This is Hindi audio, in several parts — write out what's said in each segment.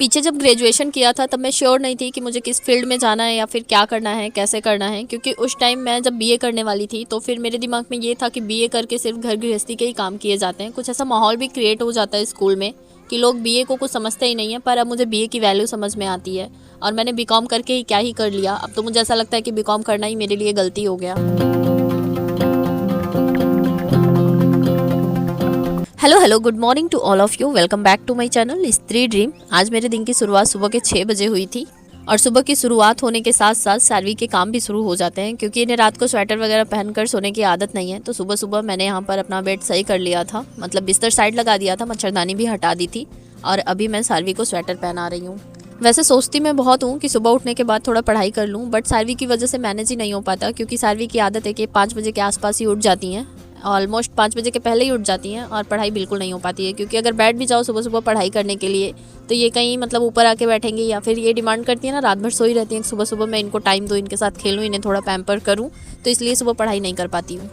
पीछे जब ग्रेजुएशन किया था तब मैं श्योर नहीं थी कि मुझे किस फील्ड में जाना है या फिर क्या करना है, कैसे करना है। क्योंकि उस टाइम मैं जब बीए करने वाली थी तो फिर मेरे दिमाग में ये था कि बीए करके सिर्फ घर गृहस्थी के ही काम किए जाते हैं। कुछ ऐसा माहौल भी क्रिएट हो जाता है स्कूल में कि लोग बीए को कुछ समझते ही नहीं है। पर अब मुझे बीए की वैल्यू समझ में आती है और मैंने बीकॉम करके ही क्या ही कर लिया। अब तो मुझे ऐसा लगता है कि बीकॉम करना ही मेरे लिए गलती हो गया। Hello good morning to all of you. Welcome back to my channel Stree dream. आज मेरे दिन की शुरुआत सुबह के 6 बजे हुई थी और सुबह की शुरुआत होने के साथ साथ सार्वी के काम भी शुरू हो जाते हैं क्योंकि इन्हें रात को स्वेटर वगैरह पहनकर सोने की आदत नहीं है। तो सुबह सुबह मैंने यहाँ पर अपना बेड सही कर लिया था, मतलब बिस्तर साइड लगा दिया था, मच्छरदानी भी हटा दी थी और अभी मैं सार्वी को स्वेटर पहना रही हूँ। वैसे सोचती मैं बहुत हूँ कि सुबह उठने के बाद थोड़ा पढ़ाई कर लूँ, बट सार्वी की वजह से मैनेज ही नहीं हो पाता क्योंकि सार्वी की आदत है कि 5 बजे के आसपास ही उठ जाती हैं, ऑलमोस्ट 5 बजे के पहले ही उठ जाती हैं और पढ़ाई बिल्कुल नहीं हो पाती है। क्योंकि अगर बैठ भी जाओ सुबह सुबह पढ़ाई करने के लिए तो ये कहीं मतलब ऊपर आके बैठेंगी या फिर ये डिमांड करती है ना, रात भर सोई रहती हैं, सुबह सुबह मैं इनको टाइम दूँ, इनके साथ खेलूँ, इन्हें थोड़ा पैम्पर करूँ, तो इसलिए सुबह पढ़ाई नहीं कर पाती हूँ।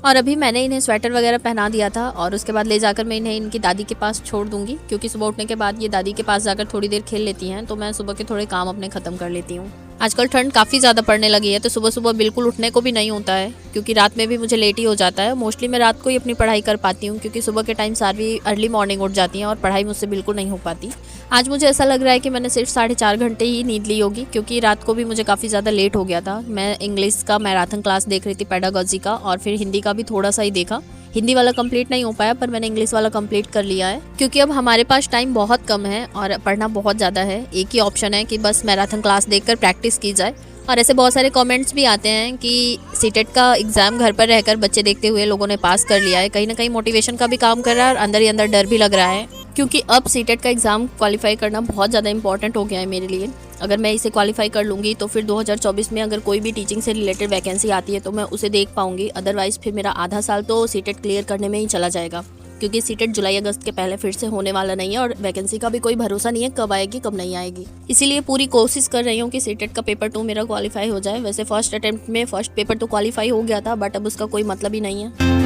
और अभी मैंने इन्हें स्वेटर वगैरह पहना दिया था और उसके बाद ले जाकर मैं इन्हें इनकी दादी के पास छोड़ दूंगी क्योंकि सुबह उठने के बाद ये दादी के पास जाकर थोड़ी देर खेल लेती हैं, तो मैं सुबह के थोड़े काम अपने ख़त्म कर लेती हूँ। आजकल ठंड काफ़ी ज़्यादा पड़ने लगी है तो सुबह सुबह बिल्कुल उठने को भी नहीं होता है क्योंकि रात में भी मुझे लेट ही हो जाता है। मोस्टली मैं रात को ही अपनी पढ़ाई कर पाती हूँ क्योंकि सुबह के टाइम सारी अर्ली मॉर्निंग उठ जाती हैं और पढ़ाई मुझसे बिल्कुल नहीं हो पाती। आज मुझे ऐसा लग रहा है कि मैंने सिर्फ 4.5 घंटे ही नींद ली होगी क्योंकि रात को भी मुझे काफ़ी ज़्यादा लेट हो गया था। मैं इंग्लिश का मैराथन क्लास देख रही थी, पेडागॉजी का, और फिर हिंदी का भी थोड़ा सा ही देखा। हिंदी वाला कंप्लीट नहीं हो पाया पर मैंने इंग्लिश वाला कंप्लीट कर लिया है क्योंकि अब हमारे पास टाइम बहुत कम है और पढ़ना बहुत ज़्यादा है। एक ही ऑप्शन है कि बस मैराथन क्लास देखकर प्रैक्टिस की जाए। और ऐसे बहुत सारे कमेंट्स भी आते हैं कि सीटेट का एग्ज़ाम घर पर रहकर बच्चे देखते हुए लोगों ने पास कर लिया है। कहीं ना कहीं मोटिवेशन का भी काम कर रहा है और अंदर ही अंदर डर भी लग रहा है क्योंकि अब सीटेट का एग्ज़ाम क्वालिफाई करना बहुत ज़्यादा इंपॉर्टेंट हो गया है मेरे लिए। अगर मैं इसे क्वालिफाई कर लूँगी तो फिर 2024 में अगर कोई भी टीचिंग से रिलेटेड वैकेंसी आती है तो मैं उसे देख पाऊँगी। अदरवाइज़ फिर मेरा आधा साल तो सीटेट क्लियर करने में ही चला जाएगा क्योंकि सीटेट जुलाई अगस्त के पहले फिर से होने वाला नहीं है और वैकेंसी का भी कोई भरोसा नहीं है कब आएगी कब नहीं आएगी। इसीलिए पूरी कोशिश कर रही हूँ कि सीटेट का पेपर 2 मेरा क्वालिफाई हो जाए। वैसे फर्स्ट अटेम्प्ट में फर्स्ट पेपर तो क्वालिफाई हो गया था बट अब उसका कोई मतलब ही नहीं है।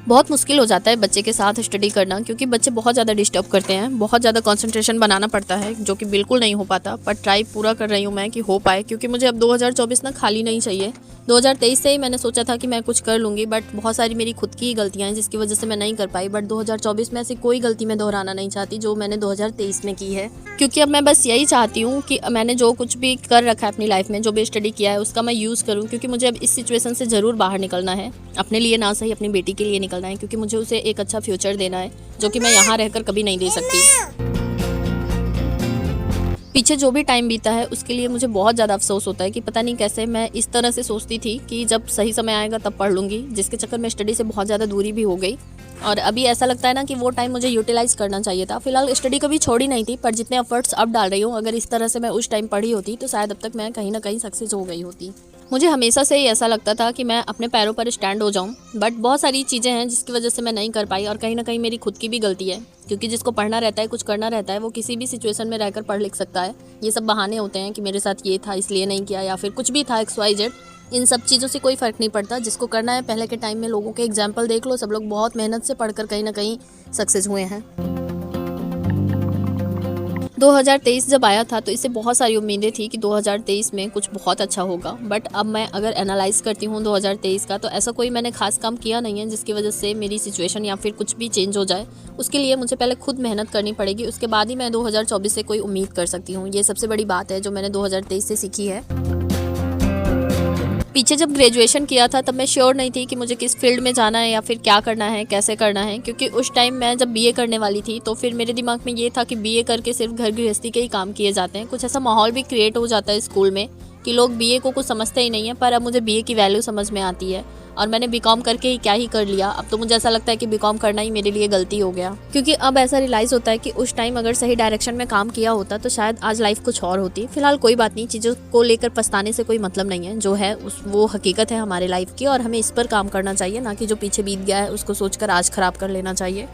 बहुत मुश्किल हो जाता है बच्चे के साथ स्टडी करना क्योंकि बच्चे बहुत ज़्यादा डिस्टर्ब करते हैं, बहुत ज़्यादा कंसंट्रेशन बनाना पड़ता है जो कि बिल्कुल नहीं हो पाता। पर ट्राई पूरा कर रही हूँ मैं कि हो पाए क्योंकि मुझे अब 2024 ना खाली नहीं चाहिए। 2023 से ही मैंने सोचा था कि मैं कुछ कर लूँगी बट बहुत सारी मेरी खुद की गलतियाँ हैं जिसकी वजह से मैं नहीं कर पाई। बट 2024 में ऐसी कोई गलती मैं दोहराना नहीं चाहती जो मैंने 2023 में की है क्योंकि अब मैं बस यही चाहती हूँ कि मैंने जो कुछ भी कर रखा है अपनी लाइफ में, जो भी स्टडी किया है उसका मैं यूज़ करूँ क्योंकि मुझे अब इस सिचुएशन से ज़रूर बाहर निकलना है। अपने लिए ना सही अपनी बेटी के लिए निकलना है क्योंकि मुझे उसे एक अच्छा फ्यूचर देना है जो कि मैं यहाँ रहकर कभी नहीं दे सकती। पीछे जो भी टाइम बीता है उसके लिए मुझे बहुत ज़्यादा अफसोस होता है कि पता नहीं कैसे मैं इस तरह से सोचती थी कि जब सही समय आएगा तब पढ़ लूँगी, जिसके चक्कर में स्टडी से बहुत ज़्यादा दूरी भी हो गई। और अभी ऐसा लगता है ना कि वो टाइम मुझे यूटिलाइज़ करना चाहिए था। फिलहाल स्टडी कभी छोड़ी नहीं थी पर जितने एफर्ट्स अब डाल रही हूँ, अगर इस तरह से मैं उस टाइम पढ़ी होती तो शायद अब तक मैं कहीं ना कहीं सक्सेस हो गई होती। मुझे हमेशा से ही ऐसा लगता था कि मैं अपने पैरों पर स्टैंड हो जाऊं, बट बहुत सारी चीज़ें हैं जिसकी वजह से मैं नहीं कर पाई और कहीं ना कहीं मेरी खुद की भी गलती है क्योंकि जिसको पढ़ना रहता है, कुछ करना रहता है, वो किसी भी सिचुएशन में रहकर पढ़ लिख सकता है। ये सब बहाने होते हैं कि मेरे साथ ये था इसलिए नहीं किया या फिर कुछ भी था XYZ। इन सब चीज़ों से कोई फ़र्क नहीं पड़ता। जिसको करना है पहले के टाइम में लोगों के एग्जाम्पल देख लो, सब लोग बहुत मेहनत से पढ़कर कहीं ना कहीं सक्सेस हुए हैं। 2023 जब आया था तो इससे बहुत सारी उम्मीदें थी कि 2023 में कुछ बहुत अच्छा होगा, बट अब मैं अगर एनालाइज करती हूँ 2023 का तो ऐसा कोई मैंने खास काम किया नहीं है जिसकी वजह से मेरी सिचुएशन या फिर कुछ भी चेंज हो जाए। उसके लिए मुझे पहले खुद मेहनत करनी पड़ेगी, उसके बाद ही मैं 2024 से कोई उम्मीद कर सकती हूँ। ये सबसे बड़ी बात है जो मैंने 2023 से सीखी है। पीछे जब ग्रेजुएशन किया था तब मैं श्योर नहीं थी कि मुझे किस फील्ड में जाना है या फिर क्या करना है, कैसे करना है। क्योंकि उस टाइम मैं जब बीए करने वाली थी तो फिर मेरे दिमाग में ये था कि बीए करके सिर्फ घर गृहस्थी के ही काम किए जाते हैं। कुछ ऐसा माहौल भी क्रिएट हो जाता है स्कूल में कि लोग बीए को कुछ समझते ही नहीं है। पर अब मुझे बीए की वैल्यू समझ में आती है और मैंने बीकॉम करके ही क्या ही कर लिया। अब तो मुझे ऐसा लगता है कि बीकॉम करना ही मेरे लिए गलती हो गया क्योंकि अब ऐसा रियलाइज़ होता है कि उस टाइम अगर सही डायरेक्शन में काम किया होता तो शायद आज लाइफ कुछ और होती। फिलहाल कोई बात नहीं, चीज़ों को लेकर पछताने से कोई मतलब नहीं है। जो है वो हकीकत है हमारे लाइफ की और हमें इस पर काम करना चाहिए, ना कि जो पीछे बीत गया है उसको सोचकर आज ख़राब कर लेना चाहिए।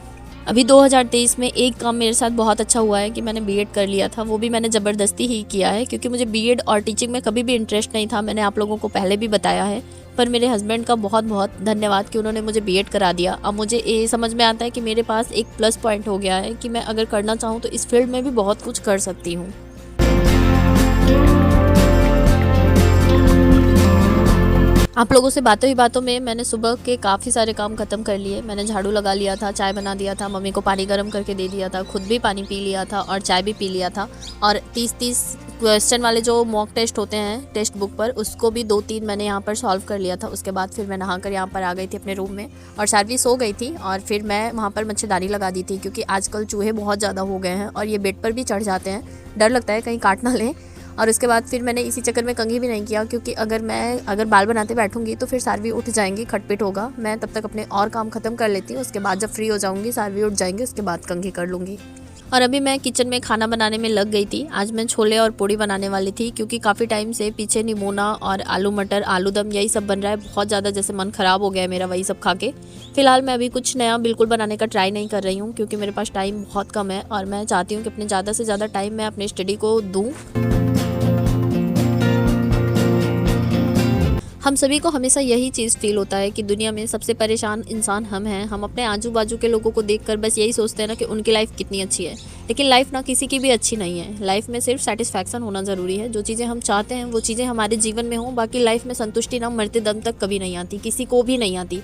अभी 2023 में एक काम मेरे साथ बहुत अच्छा हुआ है कि मैंने बीएड कर लिया था। वो भी मैंने ज़बरदस्ती ही किया है क्योंकि मुझे बीएड और टीचिंग में कभी भी इंटरेस्ट नहीं था। मैंने आप लोगों को पहले भी बताया है पर मेरे हस्बैंड का बहुत बहुत धन्यवाद कि उन्होंने मुझे बीएड करा दिया। अब मुझे ये समझ में आता है कि मेरे पास एक प्लस पॉइंट हो गया है कि मैं अगर करना चाहूँ तो इस फील्ड में भी बहुत कुछ कर सकती हूँ। आप लोगों से बातों ही बातों में मैंने सुबह के काफ़ी सारे काम ख़त्म कर लिए। मैंने झाड़ू लगा लिया था, चाय बना दिया था, मम्मी को पानी गर्म करके दे दिया था, खुद भी पानी पी लिया था और चाय भी पी लिया था। और 30-30 क्वेश्चन वाले जो मॉक टेस्ट होते हैं टेक्स्ट बुक पर, उसको भी 2-3 मैंने यहाँ पर सॉल्व कर लिया था। उसके बाद फिर मैं नहाकर यहाँ पर आ गई थी अपने रूम में और सारवी सो गई थी और फिर मैं वहाँ पर मच्छरदानी लगा दी थी, क्योंकि आजकल चूहे बहुत ज़्यादा हो गए हैं और ये बेड पर भी चढ़ जाते हैं। डर लगता है कहीं काट ना लें। और उसके बाद फिर मैंने इसी चक्कर में कंघी भी नहीं किया, क्योंकि अगर बाल बनाते बैठूंगी तो फिर सारवी उठ जाएंगी, खटपिट होगा। मैं तब तक अपने और काम ख़त्म कर लेती हूँ। उसके बाद जब फ्री हो जाऊँगी, सारवी उठ जाएंगी, उसके बाद कंघी कर लूँगी। और अभी मैं किचन में खाना बनाने में लग गई थी। आज मैं छोले और पूड़ी बनाने वाली थी, क्योंकि काफ़ी टाइम से पीछे निमोना और आलू मटर, आलू दम यही सब बन रहा है। बहुत ज़्यादा जैसे मन ख़राब हो गया है मेरा वही सब खा के। फ़िलहाल मैं अभी कुछ नया बिल्कुल बनाने का ट्राई नहीं कर रही हूँ, क्योंकि मेरे पास टाइम बहुत कम है और मैं चाहती हूँ कि अपने ज़्यादा से ज़्यादा टाइम मैं अपनी स्टडी को दूँ। हम सभी को हमेशा यही चीज़ फील होता है कि दुनिया में सबसे परेशान इंसान हम हैं। हम अपने आजू बाजू के लोगों को देखकर बस यही सोचते हैं ना कि उनकी लाइफ कितनी अच्छी है, लेकिन लाइफ ना किसी की भी अच्छी नहीं है। लाइफ में सिर्फ सेटिस्फैक्शन होना ज़रूरी है। जो चीज़ें हम चाहते हैं वो चीज़ें हमारे जीवन में हों। बाकी लाइफ में संतुष्टि ना मरते दम तक कभी नहीं आती, किसी को भी नहीं आती।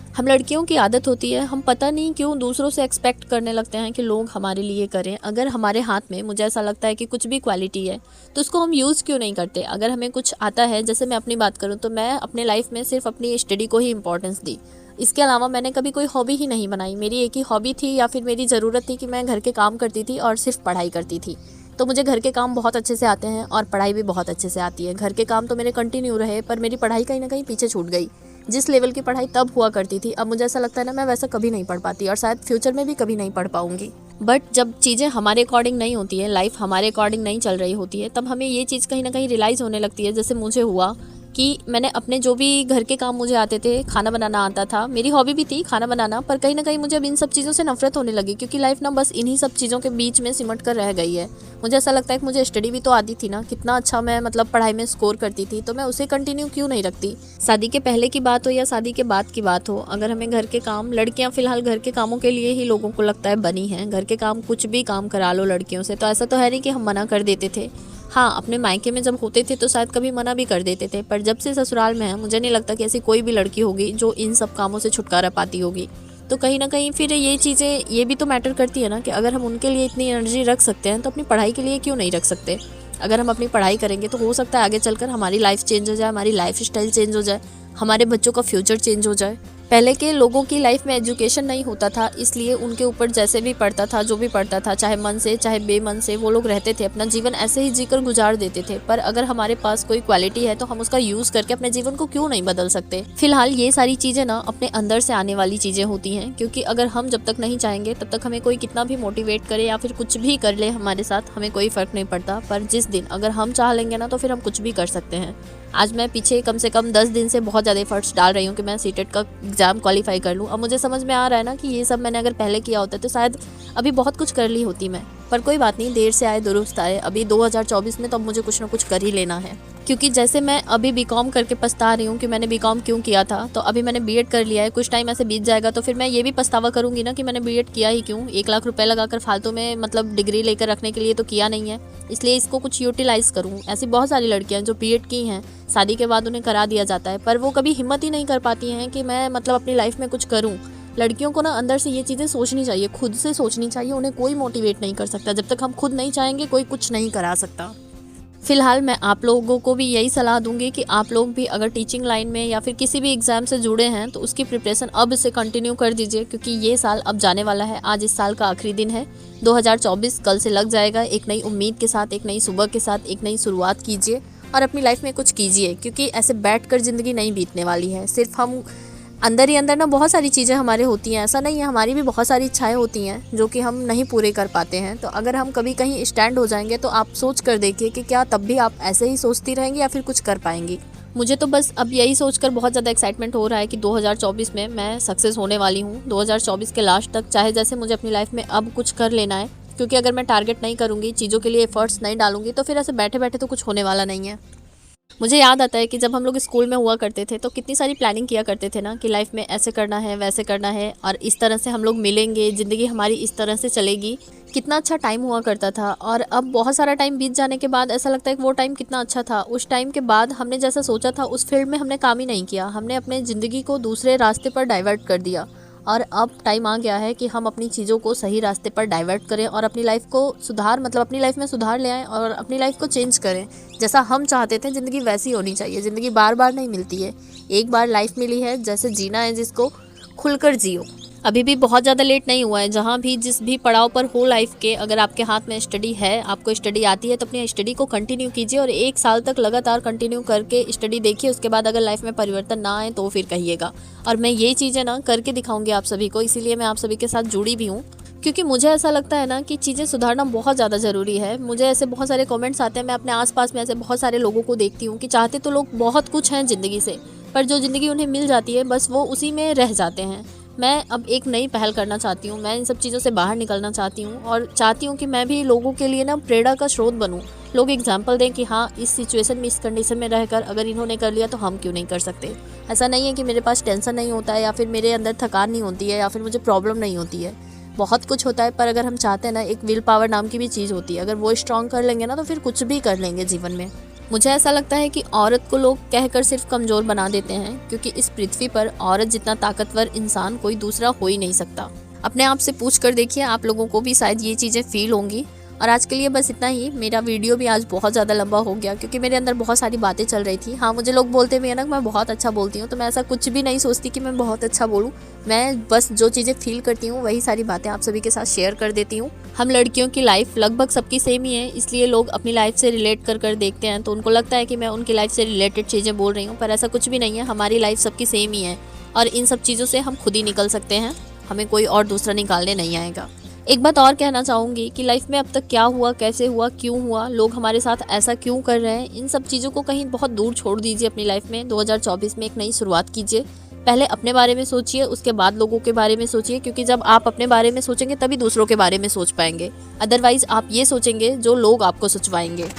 हम लड़कियों की आदत होती है, हम पता नहीं क्यों दूसरों से एक्सपेक्ट करने लगते हैं कि लोग हमारे लिए करें। अगर हमारे हाथ में, मुझे ऐसा लगता है कि कुछ भी क्वालिटी है तो उसको हम यूज़ क्यों नहीं करते। अगर हमें कुछ आता है, जैसे मैं अपनी बात करूँ तो मैं अपने लाइफ में सिर्फ अपनी स्टडी को ही इंपॉर्टेंस दी। इसके अलावा मैंने कभी कोई हॉबी ही नहीं बनाई। मेरी एक ही हॉबी थी या फिर मेरी ज़रूरत थी कि मैं घर के काम करती थी और सिर्फ पढ़ाई करती थी। तो मुझे घर के काम बहुत अच्छे से आते हैं और पढ़ाई भी बहुत अच्छे से आती है। घर के काम तो मेरे कंटिन्यू रहे, पर मेरी पढ़ाई कहीं ना कहीं पीछे छूट गई। जिस लेवल की पढ़ाई तब हुआ करती थी, अब मुझे ऐसा लगता है ना मैं वैसा कभी नहीं पढ़ पाती और शायद फ्यूचर में भी कभी नहीं पढ़ पाऊंगी। बट जब चीज़ें हमारे अकॉर्डिंग नहीं होती है, लाइफ हमारे अकॉर्डिंग नहीं चल रही होती है, तब हमें ये चीज़ कहीं ना कहीं रियलाइज़ होने लगती है। जैसे मुझे हुआ कि मैंने अपने जो भी घर के काम मुझे आते थे, खाना बनाना आता था, मेरी हॉबी भी थी खाना बनाना, पर कहीं ना कहीं मुझे अब इन सब चीज़ों से नफरत होने लगी, क्योंकि लाइफ ना बस इन्हीं सब चीज़ों के बीच में सिमट कर रह गई है। मुझे ऐसा लगता है कि मुझे स्टडी भी तो आती थी ना, कितना अच्छा मैं मतलब पढ़ाई में स्कोर करती थी, तो मैं उसे कंटिन्यू क्यों नहीं रखती। शादी के पहले की बात हो या शादी के बाद की बात हो, अगर हमें घर के काम, लड़कियां फिलहाल घर के कामों के लिए ही लोगों को लगता है बनी हैं। घर के काम कुछ भी काम करा लो लड़कियों से, तो ऐसा तो है नहीं कि हम मना कर देते थे। हाँ, अपने मायके में जब होते थे तो शायद कभी मना भी कर देते थे, पर जब से ससुराल में है मुझे नहीं लगता कि ऐसी कोई भी लड़की होगी जो इन सब कामों से छुटकारा पाती होगी। तो कहीं ना कहीं फिर ये चीज़ें ये भी तो मैटर करती है ना कि अगर हम उनके लिए इतनी एनर्जी रख सकते हैं तो अपनी पढ़ाई के लिए क्यों नहीं रख सकते। अगर हम अपनी पढ़ाई करेंगे तो हो सकता है आगे चलकर हमारी लाइफ चेंज हो जाए, हमारी लाइफ स्टाइल चेंज हो जाए, हमारे बच्चों का फ्यूचर चेंज हो जाए। पहले के लोगों की लाइफ में एजुकेशन नहीं होता था, इसलिए उनके ऊपर जैसे भी पड़ता था, जो भी पड़ता था, चाहे मन से चाहे बेमन से, वो लोग रहते थे, अपना जीवन ऐसे ही जीकर गुजार देते थे। पर अगर हमारे पास कोई क्वालिटी है तो हम उसका यूज़ करके अपने जीवन को क्यों नहीं बदल सकते। फिलहाल ये सारी चीज़ें ना अपने अंदर से आने वाली चीज़ें होती हैं, क्योंकि अगर हम जब तक नहीं चाहेंगे तब तक हमें कोई कितना भी मोटिवेट करे या फिर कुछ भी कर ले हमारे साथ, हमें कोई फ़र्क नहीं पड़ता। पर जिस दिन अगर हम चाह लेंगे ना तो फिर हम कुछ भी कर सकते हैं। आज मैं पीछे कम से कम 10 दिन से बहुत ज़्यादा एफर्ट्स डाल रही हूँ कि मैं सीटेट का एग्ज़ाम क्वालिफाई कर लूँ। अब मुझे समझ में आ रहा है ना कि ये सब मैंने अगर पहले किया होता तो शायद अभी बहुत कुछ कर ली होती मैं। पर कोई बात नहीं, देर से आए दुरुस्त आए। अभी 2024 में तो अब मुझे कुछ ना कुछ कर ही लेना है, क्योंकि जैसे मैं अभी बीकॉम करके पछता रही हूँ कि मैंने बीकॉम क्यों किया था, तो अभी मैंने बीएड कर लिया है। कुछ टाइम ऐसे बीत जाएगा तो फिर मैं ये भी पछतावा करूँगी ना कि मैंने बीएड किया ही क्यों। 1 लाख रुपए लगाकर फालतू में मतलब डिग्री लेकर रखने के लिए तो किया नहीं है, इसलिए इसको कुछ यूटिलाइज़ करूँ। ऐसी बहुत सारी लड़कियाँ जो बीएड की हैं, शादी के बाद उन्हें करा दिया जाता है, पर वो कभी हिम्मत ही नहीं कर पाती हैं कि मैं मतलब अपनी लाइफ में कुछ करूँ। लड़कियों को ना अंदर से ये चीज़ें सोचनी चाहिए, खुद से सोचनी चाहिए। उन्हें कोई मोटिवेट नहीं कर सकता। जब तक हम खुद नहीं चाहेंगे कोई कुछ नहीं करा सकता। फिलहाल मैं आप लोगों को भी यही सलाह दूंगी कि आप लोग भी अगर टीचिंग लाइन में या फिर किसी भी एग्ज़ाम से जुड़े हैं तो उसकी प्रिपरेशन अब से कंटिन्यू कर दीजिए, क्योंकि ये साल अब जाने वाला है। आज इस साल का आखिरी दिन है। 2024 कल से लग जाएगा। एक नई उम्मीद के साथ, एक नई सुबह के साथ, एक नई शुरुआत कीजिए और अपनी लाइफ में कुछ कीजिए, क्योंकि ऐसे बैठकर ज़िंदगी नहीं बीतने वाली है। सिर्फ हम अंदर ही अंदर ना बहुत सारी चीज़ें हमारे होती हैं, ऐसा नहीं है, हमारी भी बहुत सारी इच्छाएं होती हैं जो कि हम नहीं पूरे कर पाते हैं। तो अगर हम कभी कहीं स्टैंड हो जाएंगे तो आप सोच कर देखिए कि क्या तब भी आप ऐसे ही सोचती रहेंगी या फिर कुछ कर पाएंगी। मुझे तो बस अब यही सोचकर बहुत ज़्यादा एक्साइटमेंट हो रहा है कि 2024 में मैं सक्सेस होने वाली हूँ। 2024 के लास्ट तक चाहे जैसे मुझे अपनी लाइफ में अब कुछ कर लेना है, क्योंकि अगर मैं टारगेट नहीं करूँगी, चीज़ों के लिए एफर्ट्स नहीं डालूंगी, तो फिर ऐसे बैठे बैठे तो कुछ होने वाला नहीं है। मुझे याद आता है कि जब हम लोग स्कूल में हुआ करते थे तो कितनी सारी प्लानिंग किया करते थे ना कि लाइफ में ऐसे करना है, वैसे करना है, और इस तरह से हम लोग मिलेंगे, ज़िंदगी हमारी इस तरह से चलेगी। कितना अच्छा टाइम हुआ करता था। और अब बहुत सारा टाइम बीत जाने के बाद ऐसा लगता है कि वो टाइम कितना अच्छा था। उस टाइम के बाद हमने जैसा सोचा था उस फील्ड में हमने काम ही नहीं किया, हमने अपने ज़िंदगी को दूसरे रास्ते पर डाइवर्ट कर दिया। और अब टाइम आ गया है कि हम अपनी चीज़ों को सही रास्ते पर डाइवर्ट करें और अपनी लाइफ को अपनी लाइफ में सुधार ले आएँ और अपनी लाइफ को चेंज करें। जैसा हम चाहते थे ज़िंदगी वैसी होनी चाहिए। ज़िंदगी बार बार नहीं मिलती है, एक बार लाइफ मिली है, जैसे जीना है जिसको, खुलकर जियो। अभी भी बहुत ज़्यादा लेट नहीं हुआ है। जहाँ भी जिस भी पड़ाव पर हो लाइफ के, अगर आपके हाथ में स्टडी है, आपको स्टडी आती है, तो अपनी स्टडी को कंटिन्यू कीजिए और 1 साल तक लगातार कंटिन्यू करके स्टडी देखिए। उसके बाद अगर लाइफ में परिवर्तन ना आए तो फिर कहिएगा। और मैं ये चीज़ें ना करके दिखाऊंगी आप सभी को, इसीलिए मैं आप सभी के साथ जुड़ी भी हूँ, क्योंकि मुझे ऐसा लगता है ना कि चीज़ें सुधारना बहुत ज़्यादा ज़रूरी है। मुझे ऐसे बहुत सारे कमेंट्स आते हैं, मैं अपने आसपास में ऐसे बहुत सारे लोगों को देखती हूँ कि चाहते तो लोग बहुत कुछ हैं ज़िंदगी से, पर जो ज़िंदगी उन्हें मिल जाती है बस वो उसी में रह जाते हैं। मैं अब एक नई पहल करना चाहती हूँ, मैं इन सब चीज़ों से बाहर निकलना चाहती हूँ और चाहती हूँ कि मैं भी लोगों के लिए ना प्रेरणा का स्रोत बनूँ। लोग एग्जाम्पल दें कि हाँ, इस सिचुएशन में, इस कंडीशन में रहकर अगर इन्होंने कर लिया तो हम क्यों नहीं कर सकते। ऐसा नहीं है कि मेरे पास टेंशन नहीं होता है या फिर मेरे अंदर थकान नहीं होती है या फिर मुझे प्रॉब्लम नहीं होती है। बहुत कुछ होता है, पर अगर हम चाहते हैं ना, एक विल पावर नाम की भी चीज़ होती है, अगर वो स्ट्रॉन्ग कर लेंगे ना तो फिर कुछ भी कर लेंगे जीवन में। मुझे ऐसा लगता है कि औरत को लोग कहकर सिर्फ कमज़ोर बना देते हैं, क्योंकि इस पृथ्वी पर औरत जितना ताकतवर इंसान कोई दूसरा हो ही नहीं सकता। अपने आप से पूछ कर देखिए, आप लोगों को भी शायद ये चीज़ें फील होंगी। और आज के लिए बस इतना ही। मेरा वीडियो भी आज बहुत ज़्यादा लंबा हो गया क्योंकि मेरे अंदर बहुत सारी बातें चल रही थी। हाँ, मुझे लोग बोलते भी हैं ना मैं बहुत अच्छा बोलती हूँ, तो मैं ऐसा कुछ भी नहीं सोचती कि मैं बहुत अच्छा बोलूँ। मैं बस जो चीज़ें फील करती हूँ वही सारी बातें आप सभी के साथ शेयर कर देती हूँ। हम लड़कियों की लाइफ लगभग सबकी सेम ही है, इसलिए लोग अपनी लाइफ से रिलेट कर देखते हैं तो उनको लगता है कि मैं उनकी लाइफ से रिलेटेड चीज़ें बोल रही हूँ, पर ऐसा कुछ भी नहीं है। हमारी लाइफ सबकी सेम ही है और इन सब चीज़ों से हम खुद ही निकल सकते हैं, हमें कोई और दूसरा निकालने नहीं आएगा। एक बात और कहना चाहूँगी कि लाइफ में अब तक क्या हुआ, कैसे हुआ, क्यों हुआ, लोग हमारे साथ ऐसा क्यों कर रहे हैं, इन सब चीज़ों को कहीं बहुत दूर छोड़ दीजिए। अपनी लाइफ में 2024 में एक नई शुरुआत कीजिए। पहले अपने बारे में सोचिए, उसके बाद लोगों के बारे में सोचिए, क्योंकि जब आप अपने बारे में सोचेंगे तभी दूसरों के बारे में सोच पाएंगे। अदरवाइज आप ये सोचेंगे जो लोग आपको सोचवाएंगे,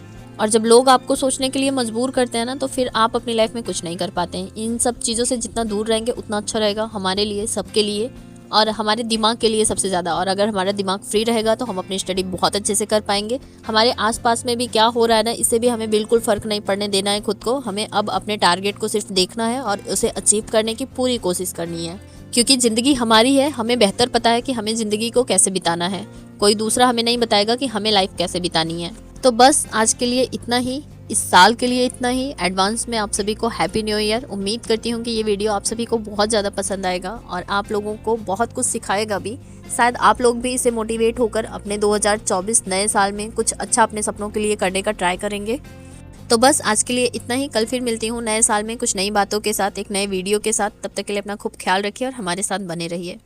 और जब लोग आपको सोचने के लिए मजबूर करते हैं ना तो फिर आप अपनी लाइफ में कुछ नहीं कर पाते हैं। इन सब चीज़ों से जितना दूर रहेंगे उतना अच्छा रहेगा हमारे लिए, सबके लिए, और हमारे दिमाग के लिए सबसे ज़्यादा। और अगर हमारा दिमाग फ्री रहेगा तो हम अपनी स्टडी बहुत अच्छे से कर पाएंगे। हमारे आसपास में भी क्या हो रहा है ना, इससे भी हमें बिल्कुल फ़र्क नहीं पड़ने देना है खुद को। हमें अब अपने टारगेट को सिर्फ देखना है और उसे अचीव करने की पूरी कोशिश करनी है, क्योंकि ज़िंदगी हमारी है। हमें बेहतर पता है कि हमें ज़िंदगी को कैसे बिताना है, कोई दूसरा हमें नहीं बताएगा कि हमें लाइफ कैसे बितानी है। तो बस आज के लिए इतना ही, इस साल के लिए इतना ही। एडवांस में आप सभी को हैप्पी न्यू ईयर। उम्मीद करती हूँ कि ये वीडियो आप सभी को बहुत ज़्यादा पसंद आएगा और आप लोगों को बहुत कुछ सिखाएगा भी। शायद आप लोग भी इससे मोटिवेट होकर अपने 2024 नए साल में कुछ अच्छा अपने सपनों के लिए करने का ट्राई करेंगे। तो बस आज के लिए इतना ही। कल फिर मिलती हूँ नए साल में कुछ नई बातों के साथ, एक नए वीडियो के साथ। तब तक के लिए अपना खूब ख्याल रखिए और हमारे साथ बने रहिए।